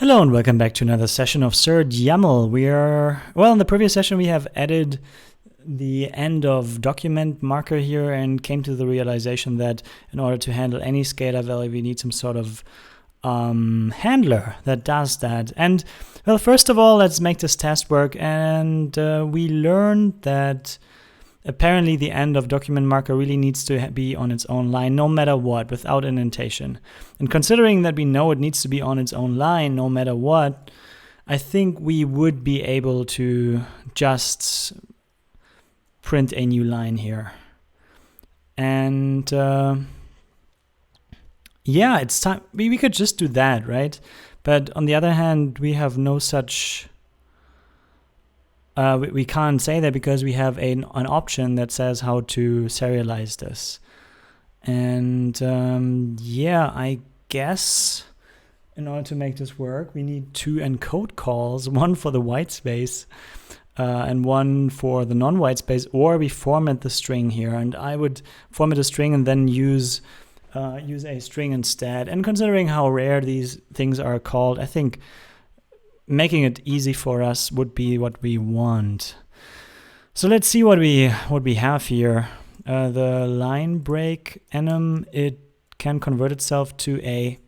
Hello and welcome back to another session of serde-yaml. In the previous session we have added the end of document marker here and came to the realization that in order to handle any scalar value we need some sort of handler that does that. And well, first of all, let's make this test work. And we learned that apparently the end of document marker really needs to be on its own line no matter what, without indentation. And considering that we know it needs to be on its own line no matter what, I think we would be able to just print a new line here. And yeah, it's time. We could just do that, right? But on the other hand, we have no such... we can't say that because we have an option that says how to serialize this. And yeah, I guess in order to make this work, we need two encode calls, one for the white space and one for the non-white space, or we format the string here. And I would format a string and then use a string instead. And considering how rare these things are called, I think making it easy for us would be what we want. So let's see what we have here. The line break enum, it can convert itself to a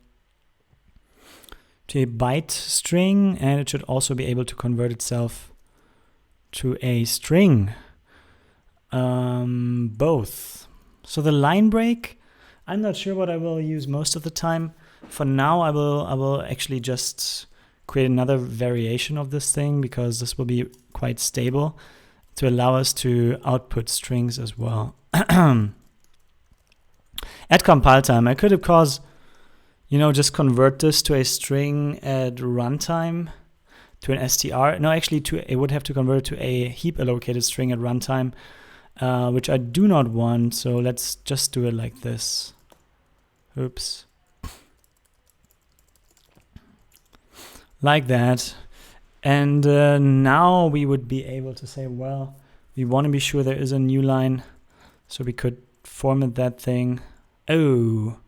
byte string, and it should also be able to convert itself to a string. Both. So the line break, I'm not sure what I will use most of the time. For now, I will actually just create another variation of this thing because this will be quite stable to allow us to output strings as well. At compile time, I could of course, just convert this to a string at runtime, to an str. No, actually, it would have to convert it to a heap allocated string at runtime, which I do not want. So let's just do it like this. Oops. Like that. And now we would be able to say, well, we want to be sure there is a new line, so we could format that thing. Oh,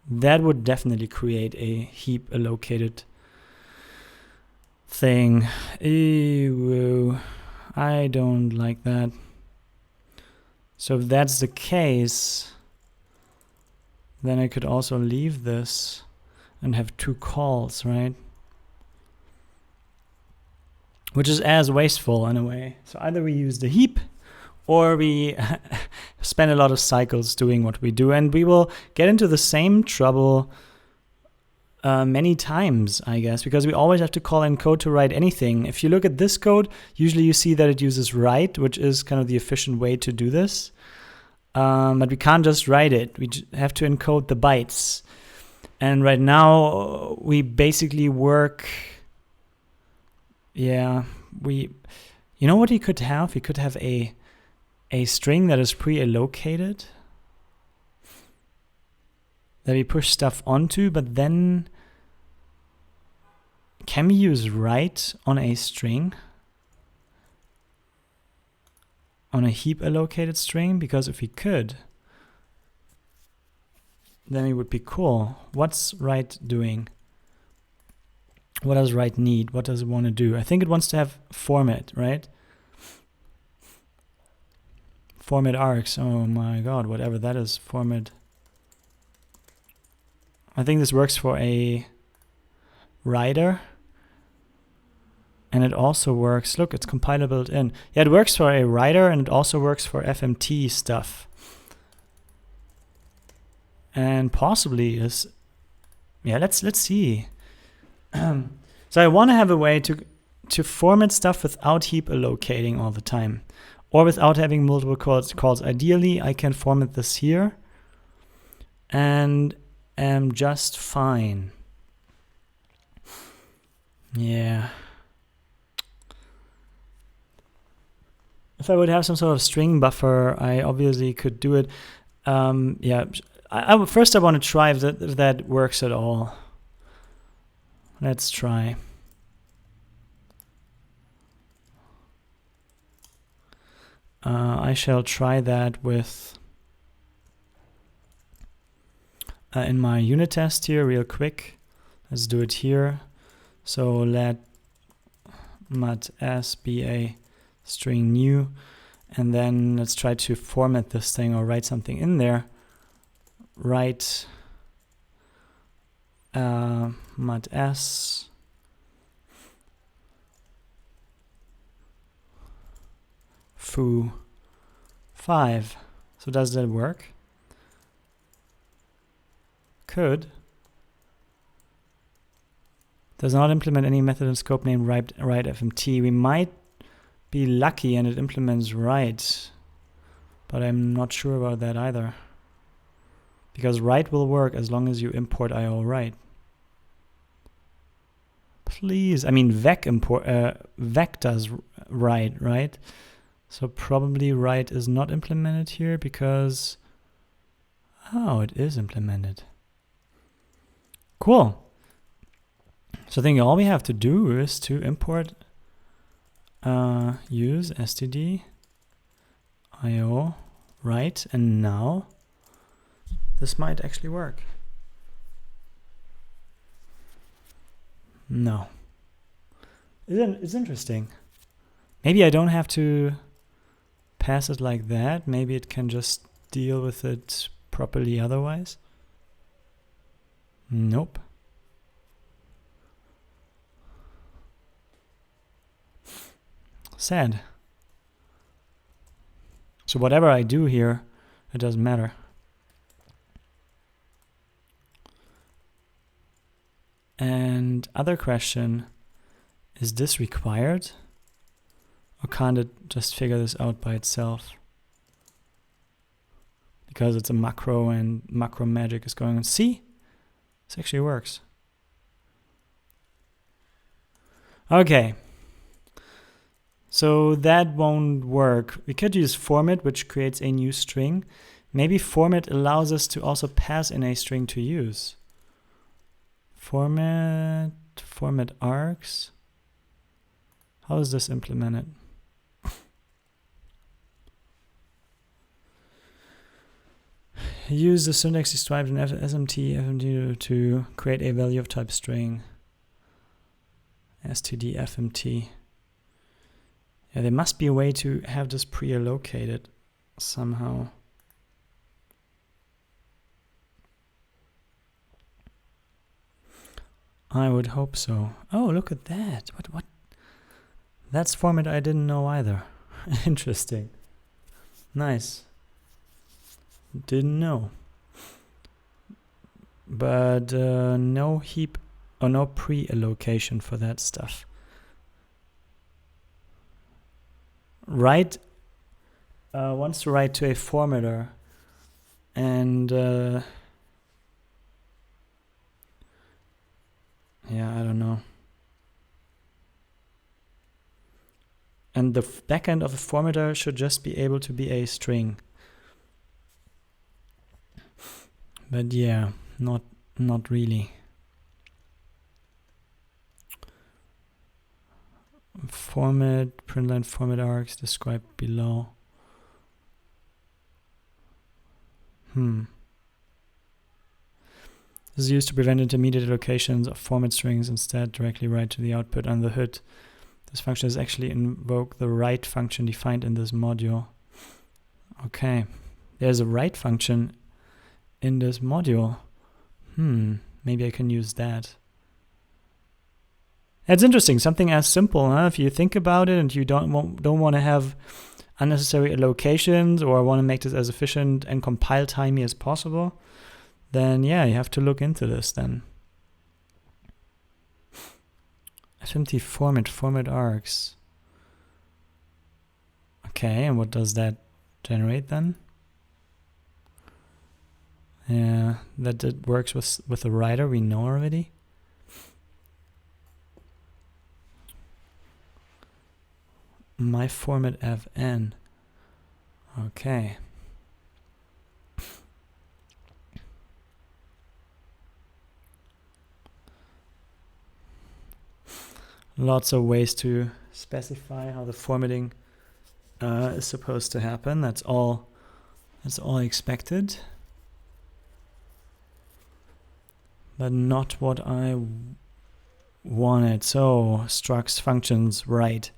that would definitely create a heap allocated thing. Ew, I don't like that. So if that's the case, then I could also leave this and have two calls, right? Which is as wasteful in a way. So either we use the heap or we spend a lot of cycles doing what we do, and we will get into the same trouble many times, I guess, because we always have to call in code to write anything. If you look at this code, usually you see that it uses write, which is kind of the efficient way to do this. But we can't just write it. We have to encode the bytes. And right now we basically work... Yeah, you know what we could have? We could have a string that is pre-allocated that we push stuff onto, but then can we use write on a string? On a heap allocated string? Because if we could, then it would be cool. What's write doing? What does write need? What does it want to do? I think it wants to have format, right? Format args. Oh my god, whatever that is. Format. I think this works for a writer. And it also works. Look, it's compiler built in. Yeah, it works for a writer and it also works for FMT stuff. And possibly is... Yeah, let's see. So I want to have a way to format stuff without heap allocating all the time, or without having multiple calls. Ideally, I can format this here and am just fine. Yeah. If I would have some sort of string buffer, I obviously could do it. Yeah. First I want to try if that works at all. Let's try. I shall try that with in my unit test here real quick. Let's do it here. So let mat s be a string new, and then let's try to format this thing or write something in there. Write mat s foo 5. So does that work? Could. Does not implement any method in scope named write fmt. We might be lucky and it implements write, but I'm not sure about that either. Because write will work as long as you import IO write. Please, I mean vec does write, right? So probably write is not implemented here because, oh, it is implemented. Cool. So I think all we have to do is to import use std io write, and now this might actually work. No. It's interesting. Maybe I don't have to pass it like that. Maybe it can just deal with it properly otherwise. Nope. Sad. So whatever I do here, it doesn't matter. And other question, is this required? Or can't it just figure this out by itself? Because it's a macro and macro magic is going on. See? This actually works. Okay. So that won't work. We could use format, which creates a new string. Maybe format allows us to also pass in a string to use. Format args. How is this implemented? Use the syntax described in fmt to create a value of type string. std fmt. Yeah, there must be a way to have this pre-allocated somehow. I would hope so. Oh, look at that. What? That's format I didn't know either. Interesting. Nice. Didn't know. But no heap or no pre-allocation for that stuff. Write wants to write to a formatter, and yeah, I don't know. And the backend of a formatter should just be able to be a string. But yeah, not really. Format, println format args described below. This is used to prevent intermediate allocations of format strings, instead directly write to the output on the hood. This function is actually invoke the write function defined in this module. Okay, there's a write function in this module. Maybe I can use that. It's interesting, something as simple, huh? If you think about it and you don't want to have unnecessary allocations or want to make this as efficient and compile timey as possible, then yeah, you have to look into this then. fmt format args. Okay, and what does that generate then? Yeah, that it works with the writer we know already. My format fn. Okay. Lots of ways to specify how the formatting is supposed to happen. That's all expected. But not what I want it. So structs functions write.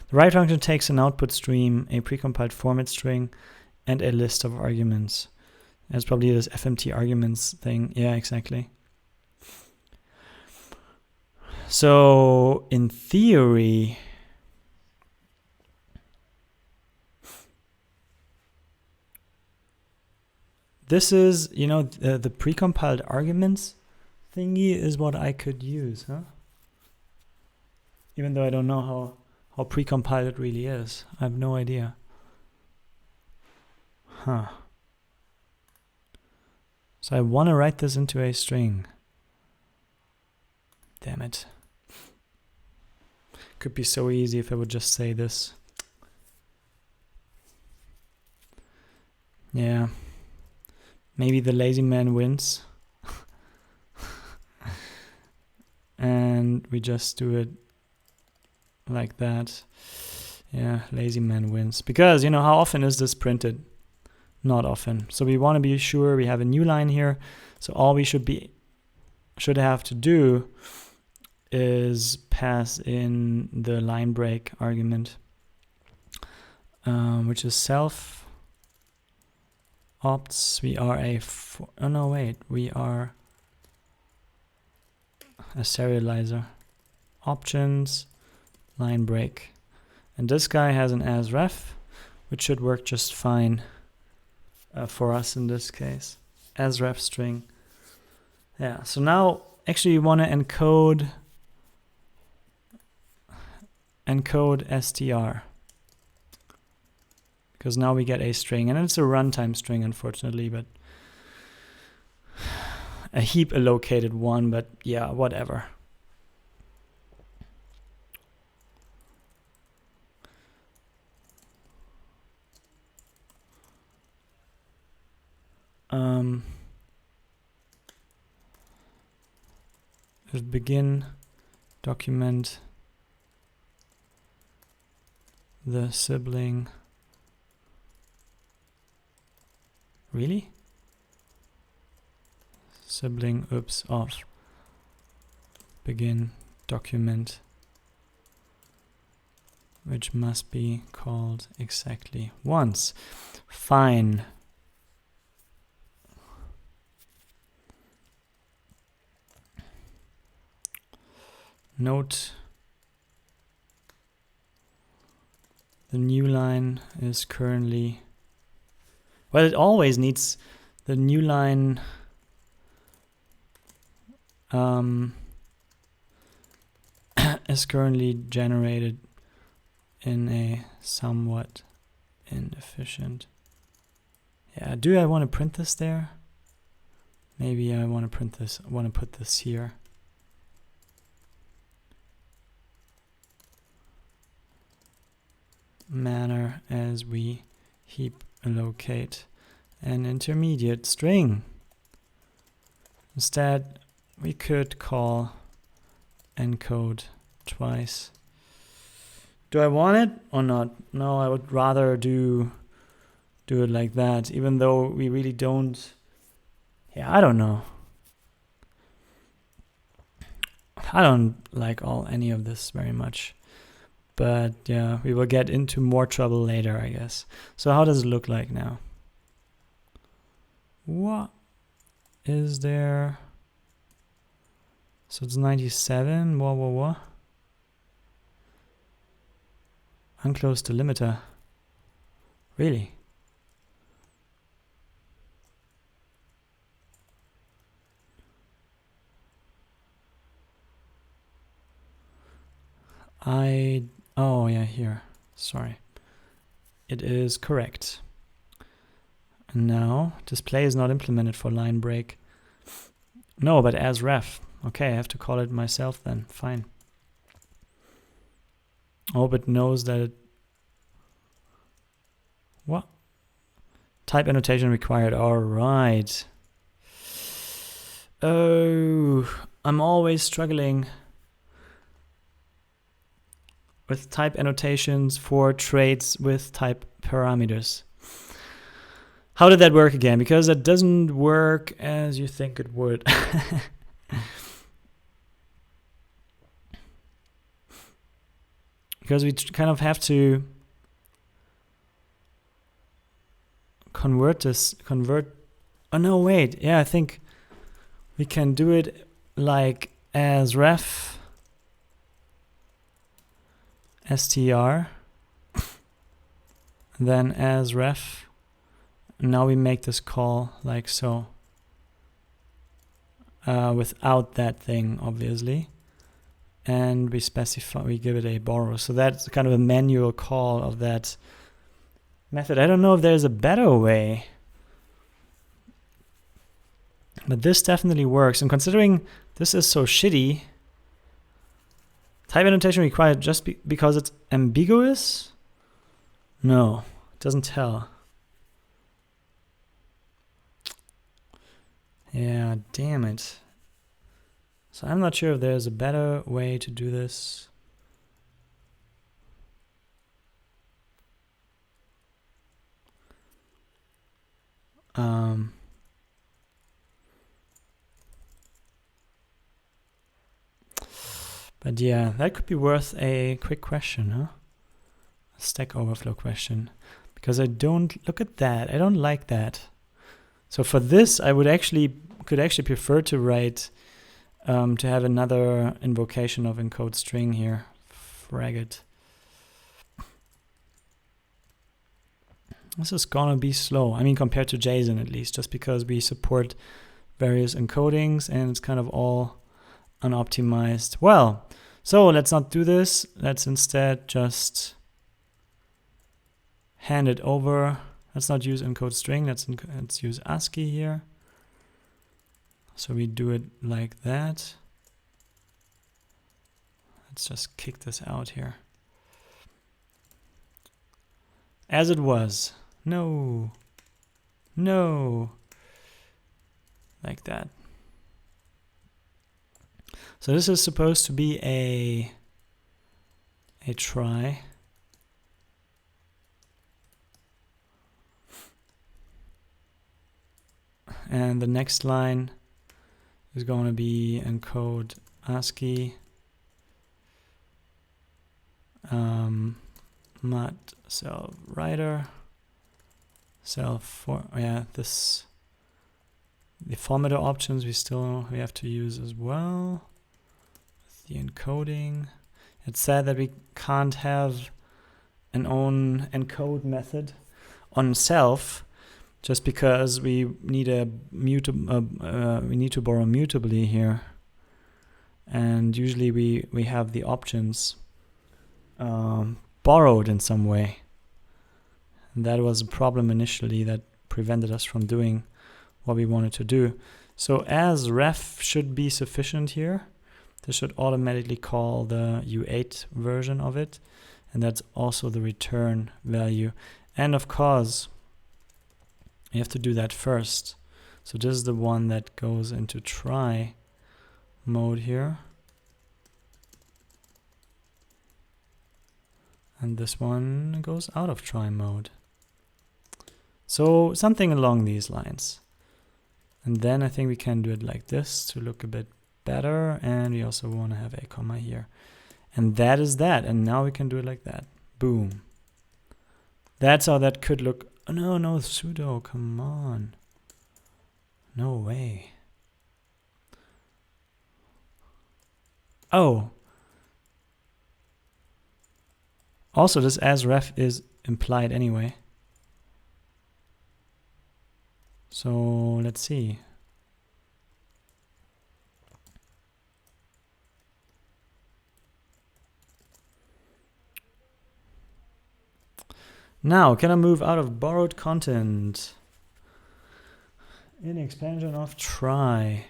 The write function takes an output stream, a precompiled format string, and a list of arguments. That's probably this FMT arguments thing. Yeah, exactly. So in theory, this is, you know, the precompiled arguments thingy is what I could use, huh? Even though I don't know how precompiled it really is. I have no idea. Huh. So I want to write this into a string. Damn it. Could be so easy if I would just say this. Yeah. Maybe the lazy man wins. And we just do it like that. Yeah, lazy man wins. Because, you know, how often is this printed? Not often. So we want to be sure we have a new line here. So all we should have to do is pass in the line break argument, which is self opts. We are we are a serializer. Options, line break. And this guy has an asref, which should work just fine for us in this case. Asref string. Yeah, so now actually you want to encode str, because now we get a string, and it's a runtime string, unfortunately, but a heap allocated one, but yeah, whatever. Let's begin document the sibling. Really? Sibling oops of begin document, which must be called exactly once. Fine. Note the new line is currently, well, it always needs the new line is currently generated in a somewhat inefficient. Yeah, do I want to print this there? Maybe I want to print this, I want to put this here. Manner as we heap allocate an intermediate string. Instead, we could call encode twice. Do I want it or not? No, I would rather do it like that, even though we really don't. Yeah, I don't know. I don't like any of this very much. But yeah, we will get into more trouble later, I guess. So how does it look like now? What is there? So it's 97. What? Unclose delimiter. Really? Oh yeah, here. Sorry. It is correct. And now display is not implemented for line break. No, but as ref. Okay, I have to call it myself then. Fine. I hope it knows that it. What? Type annotation required. All right. Oh, I'm always struggling with type annotations for traits with type parameters. How did that work again? Because that doesn't work as you think it would. because we kind of have to convert. Oh no, wait. Yeah, I think we can do it like as ref str, then as ref. Now we make this call like so, without that thing, obviously. And we specify, we give it a borrow. So that's kind of a manual call of that method. I don't know if there's a better way, but this definitely works. And considering this is so shitty, type annotation required just because it's ambiguous? No, it doesn't tell. Yeah, damn it. So I'm not sure if there's a better way to do this. But yeah, that could be worth a quick question, huh? A Stack Overflow question. Because I don't, look at that, I don't like that. So for this, I could actually prefer to write, to have another invocation of encode string here. Frag it. This is gonna be slow. I mean, compared to JSON at least, just because we support various encodings and it's kind of all unoptimized. Well, so let's not do this. Let's instead just hand it over. Let's not use encode string. Let's use ASCII here. So we do it like that. Let's just kick this out here. As it was. No. No. Like that. So this is supposed to be a try. And the next line is going to be encode ASCII mud self writer self for this, the formatter options we have to use as well. The encoding. It said that we can't have an own encode method on self just because we need we need to borrow mutably here, and usually we have the options borrowed in some way, and that was a problem initially that prevented us from doing what we wanted to do. So as ref should be sufficient here. This should automatically call the U8 version of it, and that's also the return value. And of course, you have to do that first. So this is the one that goes into try mode here. And this one goes out of try mode. So something along these lines. And then I think we can do it like this to look a bit better, and we also want to have a comma here, and that is that. And now we can do it like that. Boom. That's how that could look. Oh, no pseudo, come on, no way. Oh, also this as ref is implied anyway, so let's see. Now, can I move out of borrowed content in expansion of try?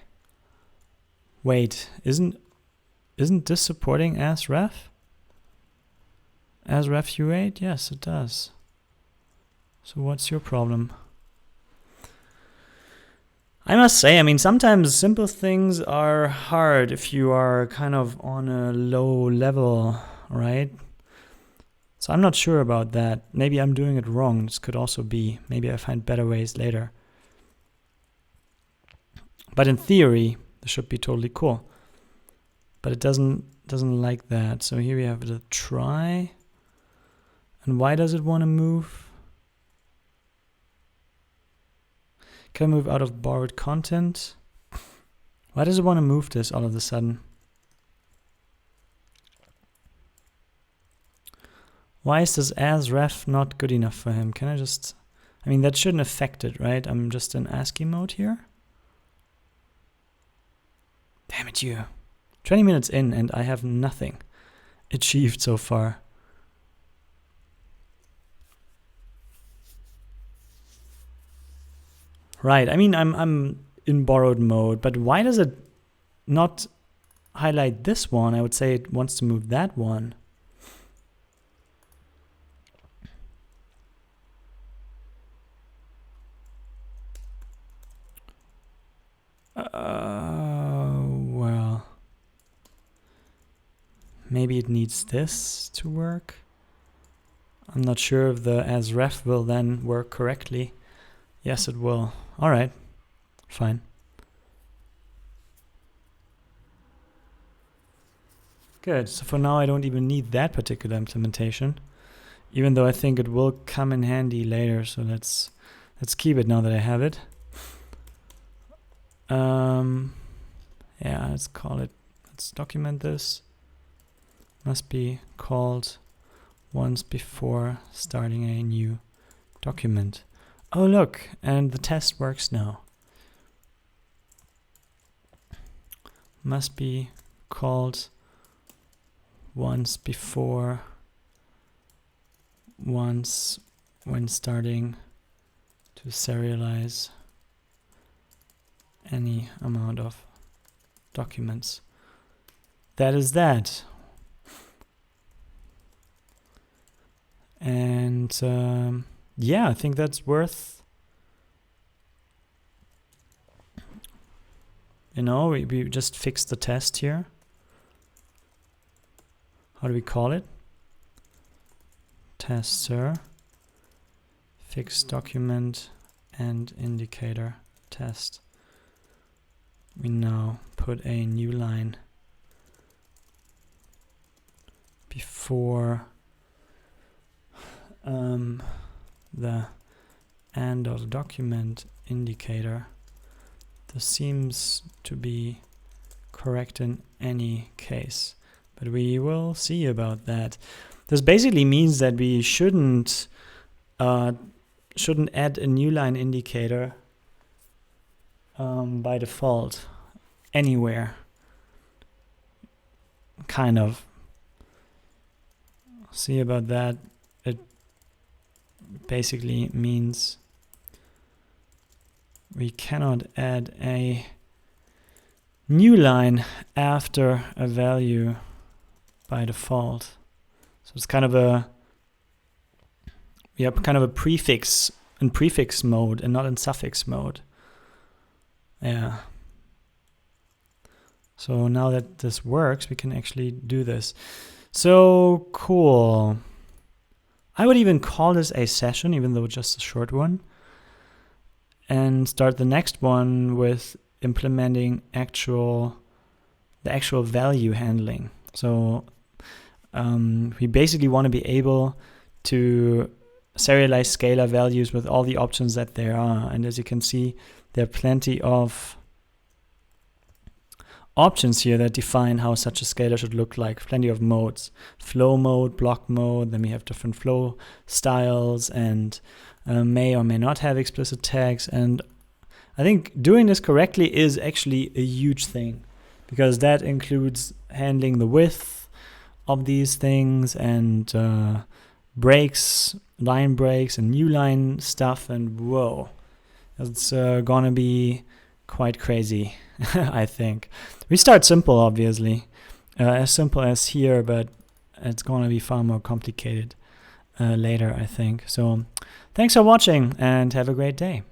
Wait, isn't this supporting as ref? As ref U8? Yes, it does. So what's your problem? I must say, I mean, sometimes simple things are hard if you are kind of on a low level, right? So I'm not sure about that. Maybe I'm doing it wrong. This could also be. Maybe I find better ways later. But in theory, this should be totally cool. But it doesn't doesn't like that. So here we have the try. And why does it want to move? Can I move out of borrowed content? Why does it want to move this all of a sudden? Why is this as ref not good enough for him? Can I just... I mean, that shouldn't affect it, right? I'm just in ASCII mode here. Damn it, you. 20 minutes in and I have nothing achieved so far. Right, I mean, I'm in borrowed mode, but why does it not highlight this one? I would say it wants to move that one. Well, maybe it needs this to work. I'm not sure if the as ref will then work correctly. Yes, it will. All right, fine. Good, so for now I don't even need that particular implementation, even though I think it will come in handy later, so let's keep it now that I have it. Yeah, let's call it, let's document this. Must be called once before starting a new document. Oh look, and the test works now. Must be called once before, once when starting to serialize any amount of documents. That is that. And yeah, I think that's worth, you know, we just fixed the test here. How do we call it? Tester, fix document and indicator test. We now put a new line before the end of document indicator. This seems to be correct in any case, but we will see about that. This basically means that we shouldn't add a new line indicator by default anywhere. Kind of. See about that. It basically means we cannot add a new line after a value by default. So it's kind of a, kind of a prefix in prefix mode and not in suffix mode. Yeah. So now that this works, we can actually do this. So cool. I would even call this a session, even though it's just a short one, and start the next one with implementing the actual value handling. So we basically want to be able to serialize scalar values with all the options that there are. And as you can see, there are plenty of options here that define how such a scalar should look like. Plenty of modes, flow mode, block mode, then we have different flow styles and may or may not have explicit tags. And I think doing this correctly is actually a huge thing, because that includes handling the width of these things and breaks, line breaks and new line stuff, and whoa, it's gonna be quite crazy. I think we start simple, obviously, as simple as here, but it's gonna be far more complicated later, I think. So thanks for watching and have a great day.